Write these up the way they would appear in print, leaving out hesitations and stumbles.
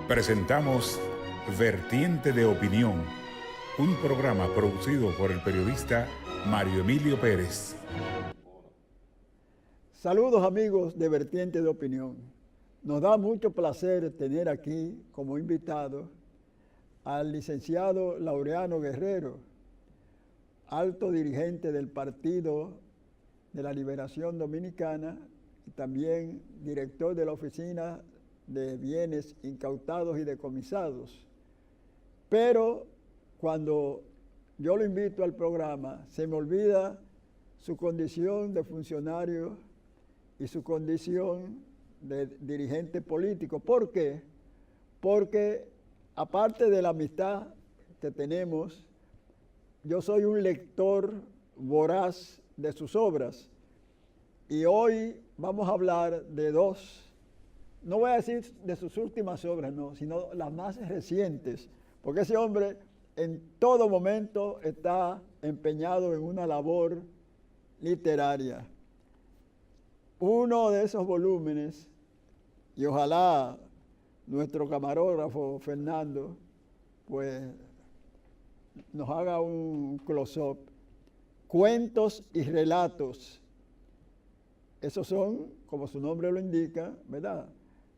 Presentamos Vertiente de Opinión, un programa producido por el periodista Mario Emilio Pérez. Saludos amigos de Vertiente de Opinión. Nos da mucho placer tener aquí como invitado al licenciado Laureano Guerrero, alto dirigente del Partido de la Liberación Dominicana y también director de la Oficina de Bienes Incautados y Decomisados. Pero cuando yo lo invito al programa, se me olvida su condición de funcionario y su condición de dirigente político. ¿Por qué? Porque aparte de la amistad que tenemos, yo soy un lector voraz de sus obras. Y hoy vamos a hablar de dos, no voy a decir de sus últimas obras, no, sino las más recientes, porque ese hombre en todo momento está empeñado en una labor literaria. Uno de esos volúmenes, y ojalá nuestro camarógrafo Fernando, pues nos haga un close-up, Cuentos y Relatos. Esos son, como su nombre lo indica, ¿verdad?,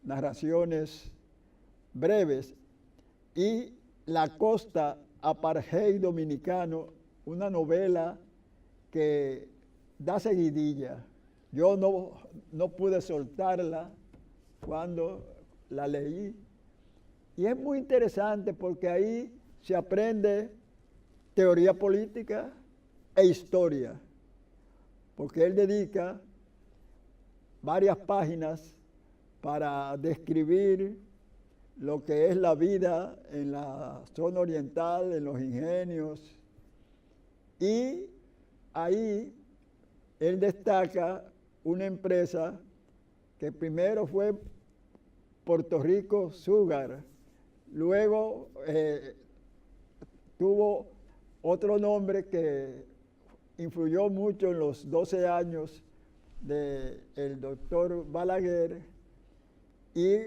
narraciones breves. Y La Costa, Apartheid Dominicano, una novela que da seguidilla. Yo no pude soltarla cuando la leí. Y es muy interesante porque ahí se aprende teoría política e historia, porque él dedica varias páginas para describir lo que es la vida en la zona oriental, en los ingenios. Y ahí él destaca una empresa que primero fue Puerto Rico Sugar, luego tuvo otro nombre que influyó mucho en los 12 años del doctor Balaguer, y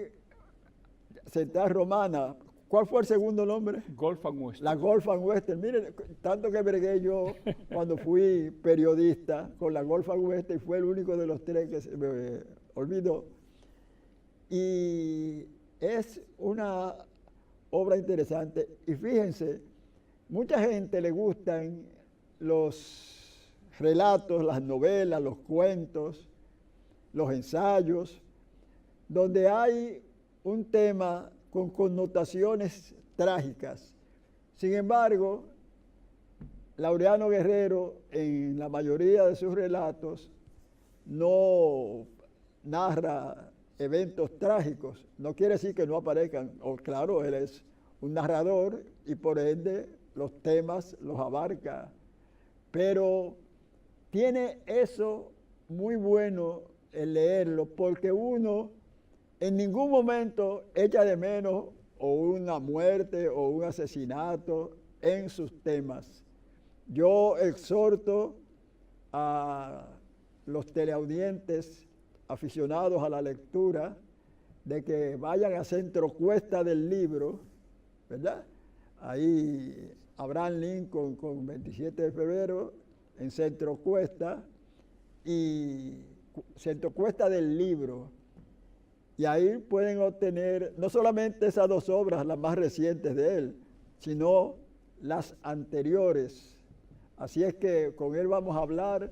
Central Romana. ¿Cuál fue el segundo nombre? Gulf and Western. La Gulf and Western. Miren, tanto que bregué yo cuando fui periodista con la Gulf and Western, y fue el único de los tres que se me olvidó. Y es una obra interesante. Y fíjense, mucha gente le gustan los relatos, las novelas, los cuentos, los ensayos, donde hay un tema con connotaciones trágicas. Sin embargo, Laureano Guerrero, en la mayoría de sus relatos, no narra eventos trágicos. No quiere decir que no aparezcan. Claro, él es un narrador y por ende los temas los abarca. Pero tiene eso muy bueno el leerlo, porque uno en ningún momento echa de menos o una muerte o un asesinato en sus temas. Yo exhorto a los teleaudientes aficionados a la lectura de que vayan a Centro Cuesta del Libro, ¿verdad? Ahí Abraham Lincoln con 27 de febrero en Centro Cuesta, y Centro Cuesta del Libro. Y ahí pueden obtener no solamente esas dos obras, las más recientes de él, sino las anteriores. Así es que con él vamos a hablar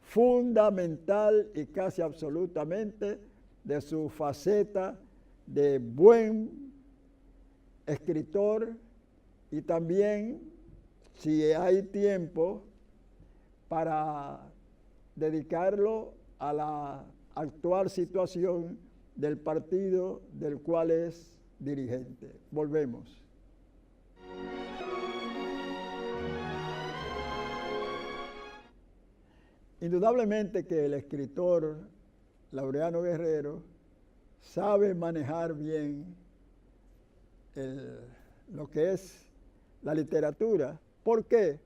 fundamental y casi absolutamente de su faceta de buen escritor, y también, si hay tiempo, para dedicarlo a la actual situación del partido del cual es dirigente. Volvemos. Indudablemente que el escritor Laureano Guerrero sabe manejar bien lo que es la literatura. ¿Por qué?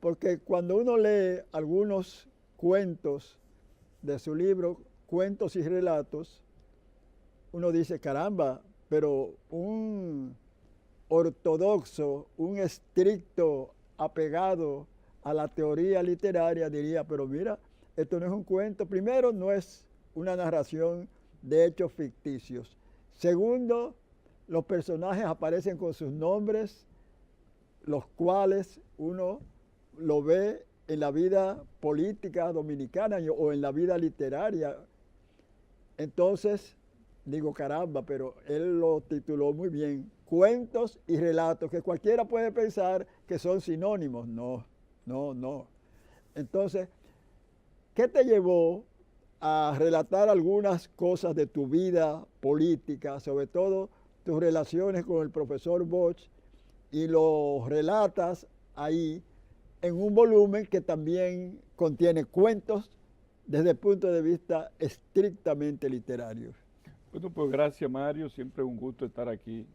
Porque cuando uno lee algunos cuentos de su libro, Cuentos y Relatos, uno dice, caramba, pero un ortodoxo, un estricto apegado a la teoría literaria diría, pero mira, esto no es un cuento. Primero, no es una narración de hechos ficticios. Segundo, los personajes aparecen con sus nombres, los cuales uno lo ve en la vida política dominicana o en la vida literaria. Entonces, digo, caramba, pero él lo tituló muy bien, cuentos y relatos, que cualquiera puede pensar que son sinónimos. No, no, no. Entonces, ¿qué te llevó a relatar algunas cosas de tu vida política, sobre todo tus relaciones con el profesor Bosch, y lo relatas ahí en un volumen que también contiene cuentos desde el punto de vista estrictamente literario? Bueno, pues gracias, Mario. Siempre es un gusto estar aquí.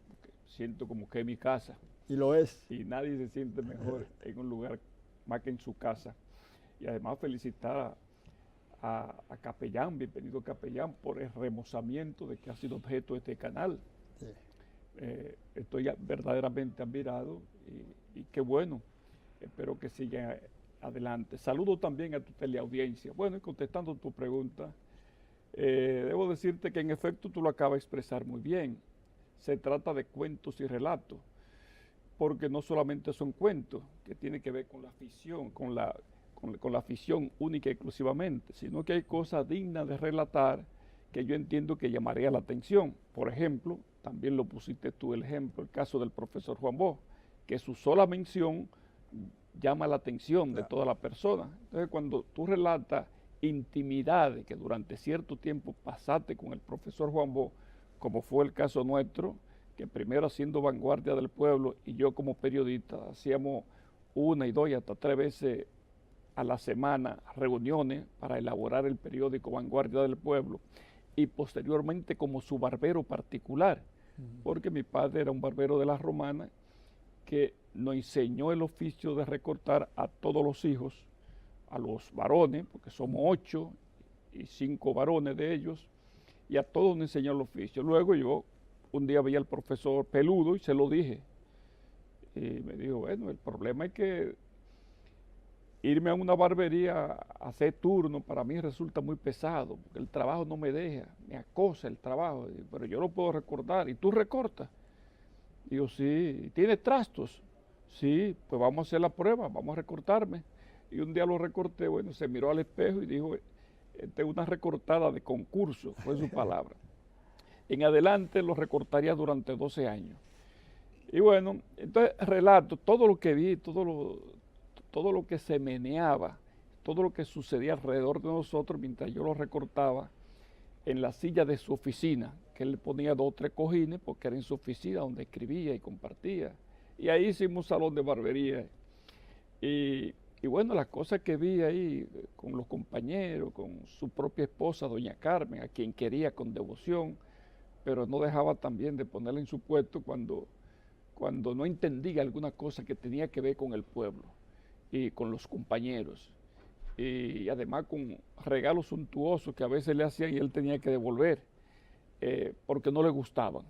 Siento como que es mi casa. Y lo es. Y nadie se siente mejor en un lugar más que en su casa. Y además felicitar a Capellán, bienvenido Capellán, por el remozamiento de que ha sido objeto de este canal. Sí. Estoy verdaderamente admirado y qué bueno. Espero que siga adelante. Saludo también a tu teleaudiencia. Bueno, y contestando tu pregunta, debo decirte que en efecto tú lo acabas de expresar muy bien. Se trata de cuentos y relatos, porque no solamente son cuentos, que tienen que ver con la ficción, con la ficción única y exclusivamente, sino que hay cosas dignas de relatar que yo entiendo que llamaría la atención. Por ejemplo, también lo pusiste tú el ejemplo, el caso del profesor Juan Bosch, que su sola mención llama la atención de toda la persona. Entonces, cuando tú relatas intimidades que durante cierto tiempo pasaste con el profesor Juan Bosch, como fue el caso nuestro, que primero haciendo Vanguardia del Pueblo y yo como periodista hacíamos 1 y 2 y hasta 3 veces a la semana reuniones para elaborar el periódico Vanguardia del Pueblo, y posteriormente como su barbero particular, porque mi padre era un barbero de la Romana que nos enseñó el oficio de recortar a todos los hijos, a los varones, porque somos 8 y 5 varones de ellos, y a todos nos enseñó el oficio. Luego yo un día vi al profesor Peludo y se lo dije, y me dijo, bueno, el problema es que irme a una barbería a hacer turno para mí resulta muy pesado, porque el trabajo no me deja, me acosa el trabajo, pero yo lo puedo recortar, ¿y tú recortas? Digo, sí. ¿Tienes trastos? Sí, pues vamos a hacer la prueba, vamos a recortarme. Y un día lo recorté, bueno, se miró al espejo y dijo, esta es una recortada de concurso, fue su palabra. En adelante lo recortaría durante 12 años. Y bueno, entonces relato todo lo que vi, todo lo que se meneaba, todo lo que sucedía alrededor de nosotros mientras yo lo recortaba en la silla de su oficina, que él le ponía 2 o 3 cojines porque era en su oficina donde escribía y compartía. Y ahí hicimos un salón de barbería. Y bueno, las cosas que vi ahí con los compañeros, con su propia esposa, doña Carmen, a quien quería con devoción, pero no dejaba también de ponerla en su puesto cuando no entendía alguna cosa que tenía que ver con el pueblo y con los compañeros. Y además con regalos suntuosos que a veces le hacían y él tenía que devolver porque no le gustaban.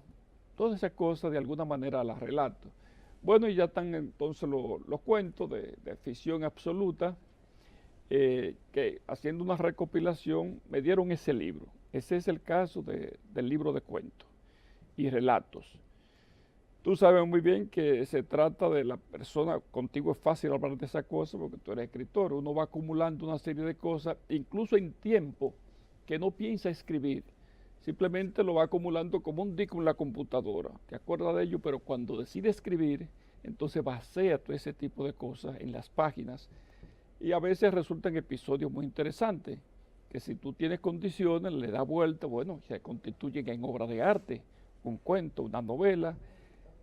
Todas esas cosas de alguna manera las relato. Bueno, y ya están entonces los cuentos de ficción absoluta, que haciendo una recopilación me dieron ese libro. Ese es el caso del libro de cuentos y relatos. Tú sabes muy bien que se trata de la persona, contigo es fácil hablar de esas cosas porque tú eres escritor, uno va acumulando una serie de cosas, incluso en tiempo que no piensa escribir, simplemente lo va acumulando como un disco en la computadora, te acuerdas de ello, pero cuando decide escribir, entonces vacía todo ese tipo de cosas en las páginas y a veces resultan episodios muy interesantes, que si tú tienes condiciones, le das vuelta, bueno, se constituyen en obra de arte, un cuento, una novela.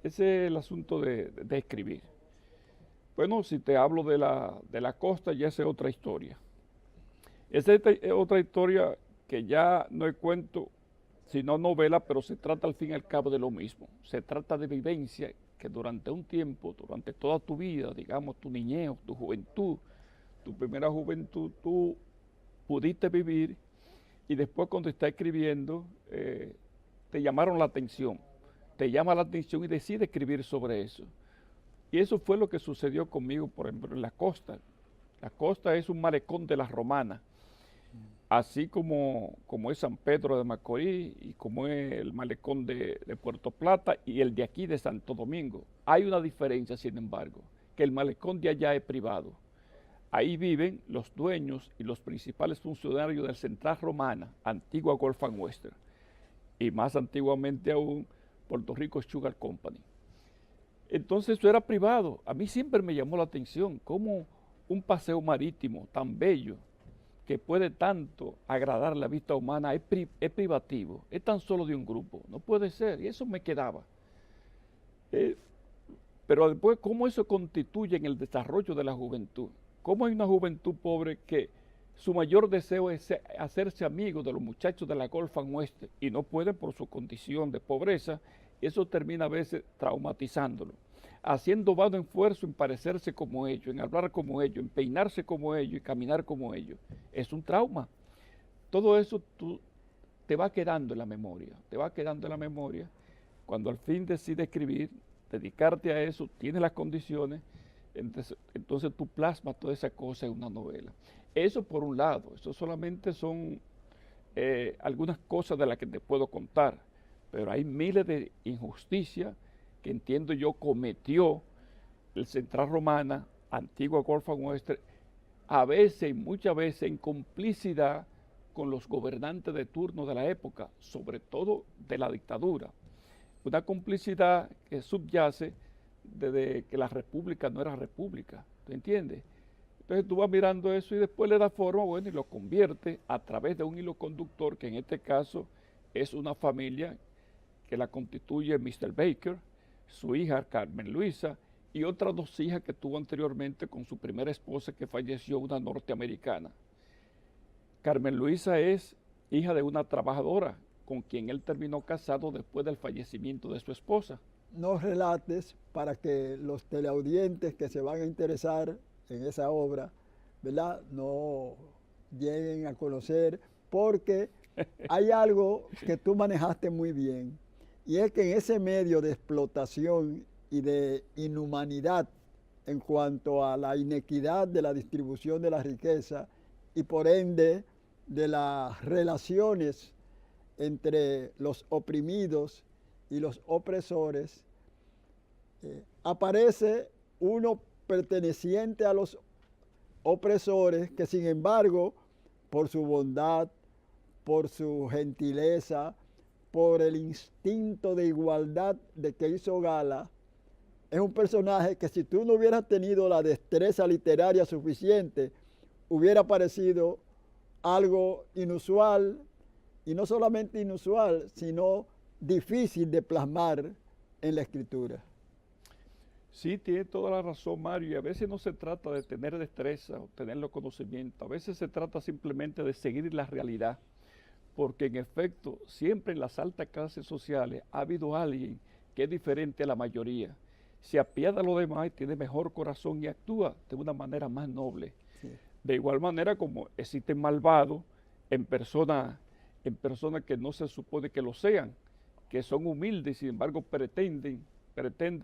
Ese es el asunto de escribir. Bueno, si te hablo de la costa, ya esa es otra historia. Esa es otra historia que ya no es cuento, sino novela, pero se trata al fin y al cabo de lo mismo. Se trata de vivencia que durante un tiempo, durante toda tu vida, digamos tu niñez, tu juventud, tu primera juventud, tú pudiste vivir y después cuando estás escribiendo te llamaron la atención. te llama la atención y decides escribir sobre eso. Y eso fue lo que sucedió conmigo, por ejemplo, en la costa. La costa es un malecón de la Romana, así como es San Pedro de Macorís y como es el malecón de Puerto Plata y el de aquí de Santo Domingo. Hay una diferencia, sin embargo, que el malecón de allá es privado. Ahí viven los dueños y los principales funcionarios del Central Romana, antigua Gulf and Western, y más antiguamente aún Puerto Rico Sugar Company. Entonces eso era privado. A mí siempre me llamó la atención cómo un paseo marítimo tan bello, que puede tanto agradar la vista humana, es privativo, es tan solo de un grupo. No puede ser, y eso me quedaba. Pero después, ¿cómo eso constituye en el desarrollo de la juventud? ¿Cómo hay una juventud pobre que su mayor deseo es hacerse amigo de los muchachos de la Gulf and Western y no pueden por su condición de pobreza? Eso termina a veces traumatizándolo, haciendo vano esfuerzo en parecerse como ellos, en hablar como ellos, en peinarse como ellos y caminar como ellos. Es un trauma. Todo eso te va quedando en la memoria, Cuando al fin decides escribir, dedicarte a eso, tienes las condiciones, entonces tú plasmas toda esa cosa en una novela. Eso por un lado, eso solamente son algunas cosas de las que te puedo contar, pero hay miles de injusticias que entiendo yo cometió el Central Romana, antigua Gulf and Western, a veces, muchas veces, en complicidad con los gobernantes de turno de la época, sobre todo de la dictadura. Una complicidad que subyace desde que la república no era república, ¿tú entiendes? Entonces tú vas mirando eso y después le das forma, bueno, y lo convierte a través de un hilo conductor, que en este caso es una familia que la constituye Mr. Baker, su hija Carmen Luisa, y otras dos hijas que tuvo anteriormente con su primera esposa que falleció, una norteamericana. Carmen Luisa es hija de una trabajadora con quien él terminó casado después del fallecimiento de su esposa. No relates para que los teleaudientes que se van a interesar en esa obra, ¿verdad?, no lleguen a conocer, porque hay algo que tú manejaste muy bien, y es que en ese medio de explotación y de inhumanidad en cuanto a la inequidad de la distribución de la riqueza y por ende de las relaciones entre los oprimidos y los opresores, aparece uno perteneciente a los opresores que sin embargo, por su bondad, por su gentileza, por el instinto de igualdad de que hizo gala, es un personaje que si tú no hubieras tenido la destreza literaria suficiente, hubiera parecido algo inusual, y no solamente inusual, sino difícil de plasmar en la escritura. Sí, tiene toda la razón, Mario, y a veces no se trata de tener destreza o tener los conocimientos, a veces se trata simplemente de seguir la realidad, porque en efecto, siempre en las altas clases sociales ha habido alguien que es diferente a la mayoría, se apiada a los demás y tiene mejor corazón y actúa de una manera más noble. Sí. De igual manera como existen malvados en personas que no se supone que lo sean, que son humildes y sin embargo pretenden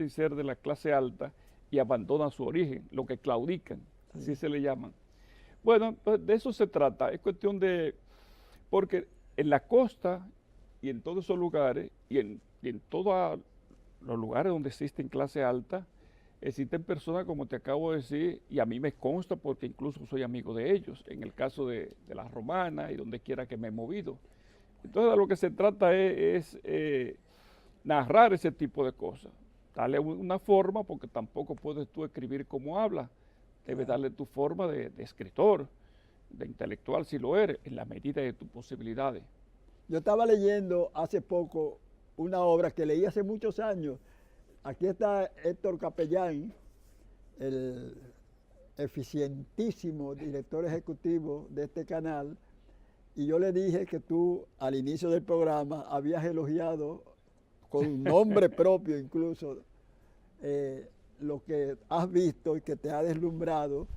ser de la clase alta y abandonan su origen, lo que claudican, así se le llaman. Bueno, pues de eso se trata, es cuestión de, porque en la costa y en todos esos lugares y en todos los lugares donde existen clase alta, existen personas como te acabo de decir, y a mí me consta porque incluso soy amigo de ellos, en el caso de la Romana y donde quiera que me he movido. Entonces de lo que se trata es narrar ese tipo de cosas, darle una forma, porque tampoco puedes tú escribir como hablas, debes darle tu forma de escritor, de intelectual si lo eres, en la medida de tus posibilidades. Yo estaba leyendo hace poco una obra que leí hace muchos años. Aquí está Héctor Capellán, el eficientísimo director ejecutivo de este canal, y yo le dije que tú al inicio del programa habías elogiado con un nombre propio incluso lo que has visto y que te ha deslumbrado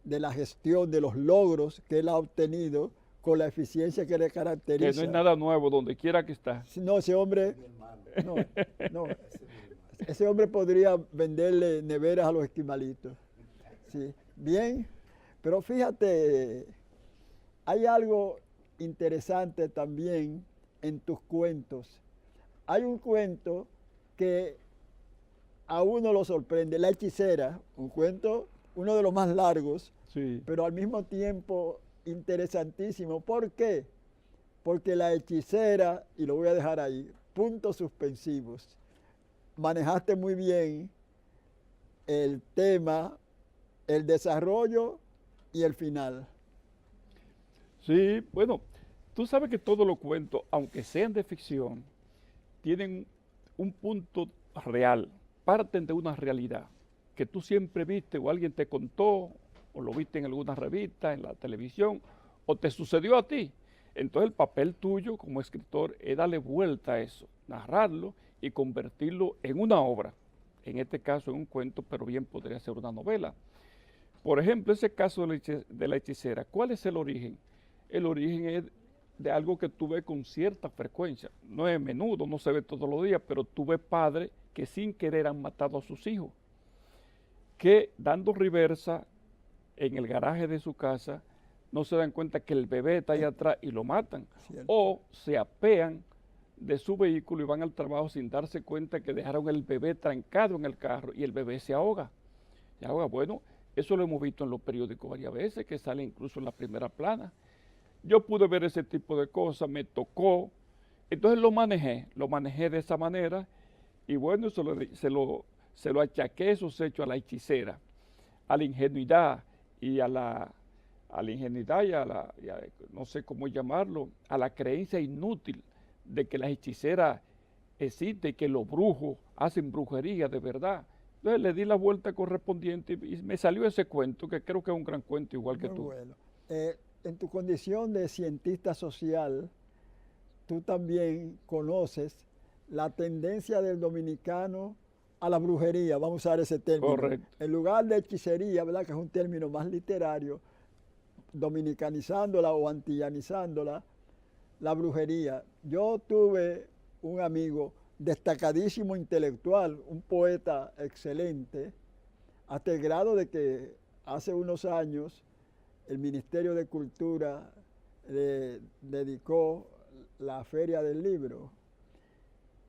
de la gestión, de los logros que él ha obtenido con la eficiencia que le caracteriza. Que no es nada nuevo, donde quiera que está. No, ese hombre No, no. Ese hombre podría venderle neveras a los esquimalitos. Sí, bien. Pero fíjate, hay algo interesante también en tus cuentos. Hay un cuento que a uno lo sorprende, La hechicera, un cuento, uno de los más largos, Sí. pero al mismo tiempo interesantísimo. ¿Por qué? Porque la hechicera, y lo voy a dejar ahí, puntos suspensivos. Manejaste muy bien el tema, el desarrollo y el final. Sí, bueno, tú sabes que todos los cuentos, aunque sean de ficción, tienen un punto real, parten de una realidad que tú siempre viste o alguien te contó o lo viste en alguna revista, en la televisión o te sucedió a ti. Entonces el papel tuyo como escritor es darle vuelta a eso, narrarlo y convertirlo en una obra. En este caso en un cuento, pero bien podría ser una novela. Por ejemplo, ese caso de la hechicera, ¿cuál es el origen? El origen es de algo que tú ves con cierta frecuencia. No es menudo, no se ve todos los días, pero tú ves padres que sin querer han matado a sus hijos, que dando reversa en el garaje de su casa, no se dan cuenta que el bebé está allá atrás y lo matan. Cierto. O se apean de su vehículo y van al trabajo sin darse cuenta que dejaron el bebé trancado en el carro y el bebé se ahoga. Se ahoga, bueno, eso lo hemos visto en los periódicos varias veces, que sale incluso en la primera plana. Yo pude ver ese tipo de cosas, me tocó, entonces lo manejé de esa manera y bueno, se lo achaqué esos hechos a la hechicera, a la ingenuidad y a la ingenuidad no sé cómo llamarlo, a la creencia inútil de que las hechiceras existen y que los brujos hacen brujería de verdad. Entonces le di la vuelta correspondiente y me salió ese cuento, que creo que es un gran cuento igual que Muy tú. bueno. En tu condición de cientista social, tú también conoces la tendencia del dominicano a la brujería, vamos a usar ese término. Correcto. En lugar de hechicería, ¿verdad? Que es un término más literario, dominicanizándola o antillanizándola, la brujería. Yo tuve un amigo destacadísimo intelectual, un poeta excelente, hasta el grado de que hace unos años el Ministerio de Cultura le dedicó la Feria del Libro.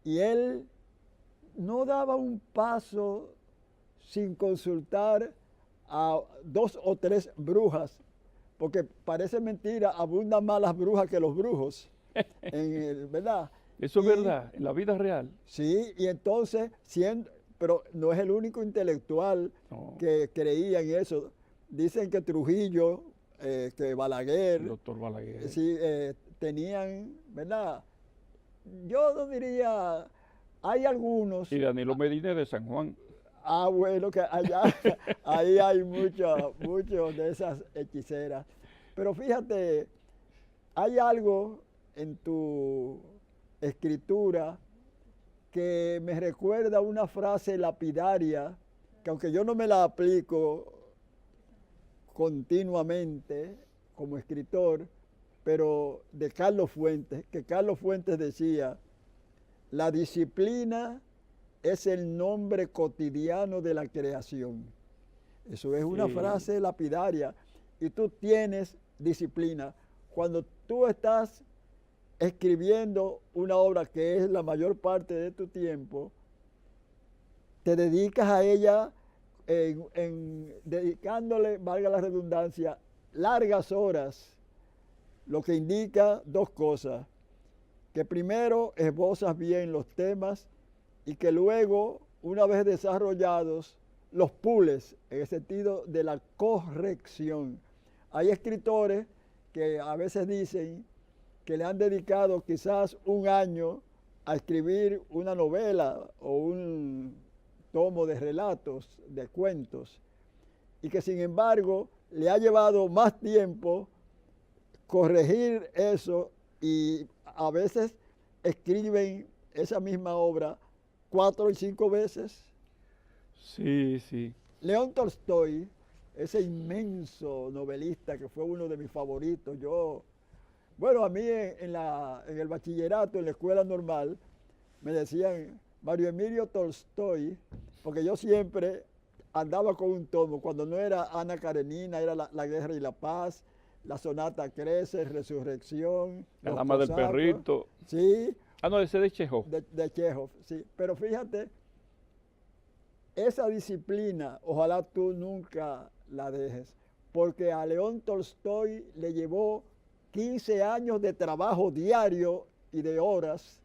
Y él no daba un paso sin consultar a 2 o 3 brujas, porque parece mentira, abundan más las brujas que los brujos, ¿verdad? Eso es verdad, en la vida real. Sí, y entonces, pero no es el único intelectual No. que creía en eso. Dicen que Trujillo, que Balaguer, El doctor Balaguer. sí, tenían, ¿verdad? Yo no diría, hay algunos. Y Danilo Medina de San Juan. Ah, bueno, que allá, ahí hay muchos de esas hechiceras. Pero fíjate, hay algo en tu escritura que me recuerda una frase lapidaria, que aunque yo no me la aplico continuamente como escritor, pero de Carlos Fuentes, que Carlos Fuentes decía, la disciplina es el nombre cotidiano de la creación. Eso es una frase lapidaria. Y tú tienes disciplina. Cuando tú estás escribiendo una obra que es la mayor parte de tu tiempo, te dedicas a ella dedicándole, valga la redundancia, largas horas, lo que indica 2 cosas. Que primero esbozas bien los temas y que luego, una vez desarrollados, los pules en el sentido de la corrección. Hay escritores que a veces dicen que le han dedicado quizás 1 año a escribir una novela o un tomo de relatos, de cuentos, y que sin embargo le ha llevado más tiempo corregir eso y a veces escriben esa misma obra 4 y 5 veces. Sí, sí. León Tolstoy, ese inmenso novelista que fue uno de mis favoritos, a mí en el bachillerato, en la escuela normal, me decían Mario Emilio Tolstoy, porque yo siempre andaba con un tomo. Cuando no era Ana Karenina, era la Guerra y la Paz, la Sonata Crece, Resurrección, La Los Dama del Cosacos. Perrito. Sí, Ah, no, ese de Chekhov. de Chekhov, sí. Pero fíjate, esa disciplina, ojalá tú nunca la dejes, porque a León Tolstoy le llevó 15 años de trabajo diario y de horas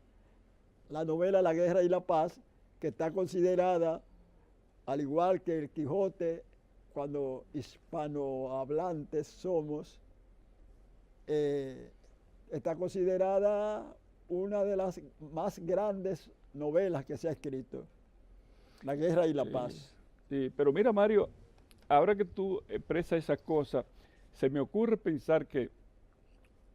la novela La Guerra y la Paz, que está considerada, al igual que el Quijote, cuando hispanohablantes somos, está considerada una de las más grandes novelas que se ha escrito, La Guerra y la Paz. Sí, pero mira, Mario, ahora que tú expresas esa cosa, se me ocurre pensar que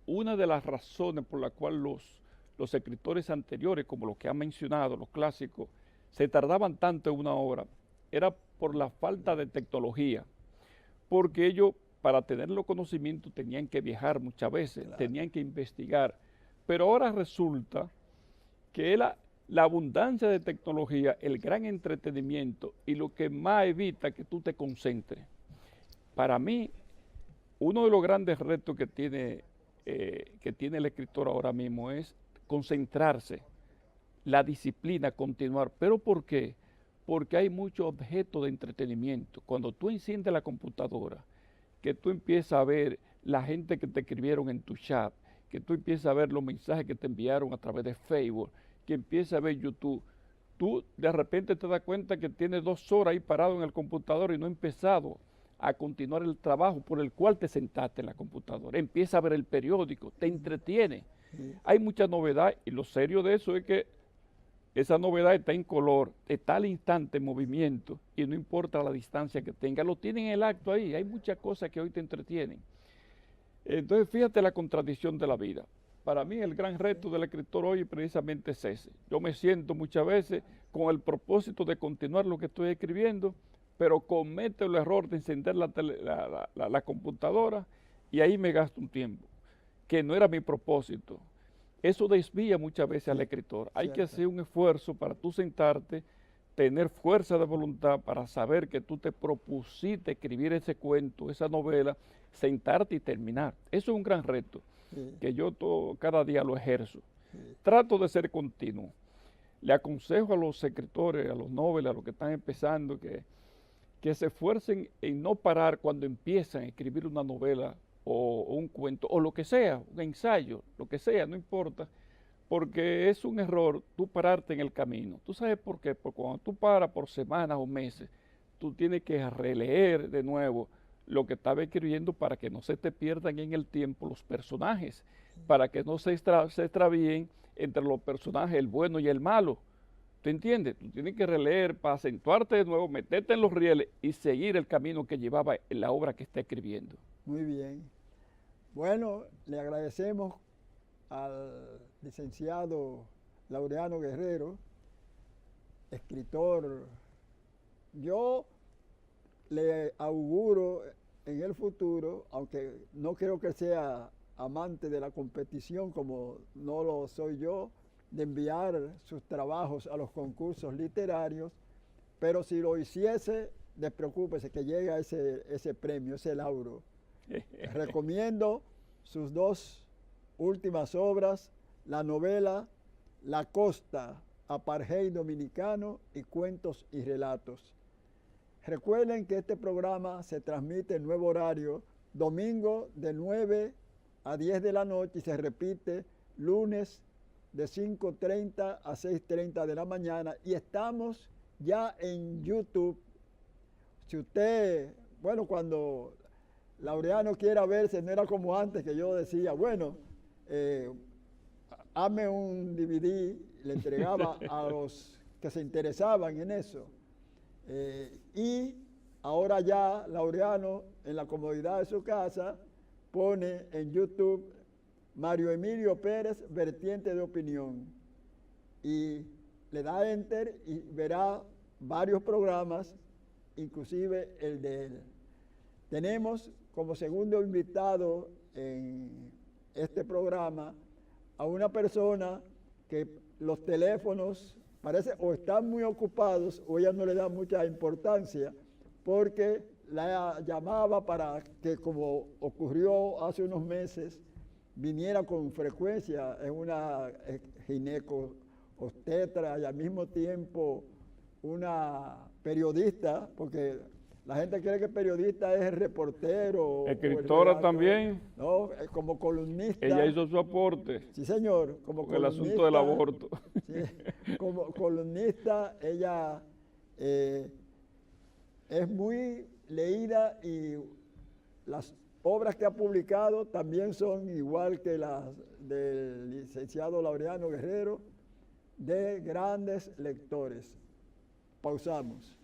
una de las razones por la cual los escritores anteriores, como los que han mencionado, los clásicos, se tardaban tanto en una obra, era por la falta de tecnología, porque ellos, para tener los conocimientos, tenían que viajar muchas veces, Claro. tenían que investigar, pero ahora resulta que la abundancia de tecnología, el gran entretenimiento y lo que más evita que tú te concentres. Para mí, uno de los grandes retos que tiene el escritor ahora mismo es concentrarse, la disciplina, continuar. ¿Pero por qué? Porque hay muchos objetos de entretenimiento. Cuando tú enciendes la computadora, que tú empiezas a ver la gente que te escribieron en tu chat, que tú empiezas a ver los mensajes que te enviaron a través de Facebook, que empiezas a ver YouTube, tú de repente te das cuenta que tienes 2 horas ahí parado en el computador y no has empezado a continuar el trabajo por el cual te sentaste en la computadora. Empieza a ver el periódico, te entretiene. Sí. Hay mucha novedad y lo serio de eso es que esa novedad está en color, está al instante en movimiento y no importa la distancia que tenga, lo tienen en el acto ahí. Hay muchas cosas que hoy te entretienen. Entonces fíjate la contradicción de la vida. Para mí el gran reto del escritor hoy precisamente es ese. Yo me siento muchas veces con el propósito de continuar lo que estoy escribiendo, pero cometo el error de encender la computadora y ahí me gasto un tiempo, que no era mi propósito. Eso desvía muchas veces al escritor. Hay que hacer un esfuerzo para tú sentarte, tener fuerza de voluntad para saber que tú te propusiste escribir ese cuento, esa novela, sentarte y terminar. Eso es un gran reto, que yo cada día lo ejerzo. Trato de ser continuo. Le aconsejo a los escritores, a los noveles, a los que están empezando, que se esfuercen en no parar cuando empiezan a escribir una novela o un cuento, o lo que sea, un ensayo, lo que sea, no importa, porque es un error tú pararte en el camino. ¿Tú sabes por qué? Porque cuando tú paras por semanas o meses, tú tienes que releer de nuevo lo que estaba escribiendo para que no se te pierdan en el tiempo los personajes, para que no se extravíen entre los personajes, el bueno y el malo. ¿Tú entiendes? Tú tienes que releer para acentuarte de nuevo, meterte en los rieles y seguir el camino que llevaba en la obra que está escribiendo. Muy bien. Bueno, le agradecemos al licenciado Laureano Guerrero, escritor. Yo le auguro en el futuro, aunque no creo que sea amante de la competición como no lo soy yo, de enviar sus trabajos a los concursos literarios, pero si lo hiciese, despreocúpese que llega ese premio, ese lauro. Recomiendo sus 2 últimas obras, la novela La Costa, Apartheid Dominicano y Cuentos y Relatos. Recuerden que este programa se transmite en nuevo horario, domingo de 9 a 10 de la noche y se repite lunes de 5:30 a 6:30 de la mañana y estamos ya en YouTube. Si usted, bueno, cuando Laureano quiera verse, no era como antes que yo decía, bueno, hazme un DVD, le entregaba a los que se interesaban en eso. Y ahora ya Laureano, en la comodidad de su casa, pone en YouTube Mario Emilio Pérez, vertiente de opinión. Y le da enter y verá varios programas, inclusive el de él. Tenemos como segundo invitado en este programa a una persona que los teléfonos parece o están muy ocupados o ella no le da mucha importancia porque la llamaba para que, como ocurrió hace unos meses, viniera con frecuencia. Es una gineco-obstetra y al mismo tiempo una periodista, porque la gente cree que periodista es el reportero. Escritora también. No, como columnista. Ella hizo su aporte. Sí, señor. Como con el asunto del aborto. Sí, como columnista, ella es muy leída y las obras que ha publicado también son igual que las del licenciado Laureano Guerrero, de grandes lectores. Pausamos.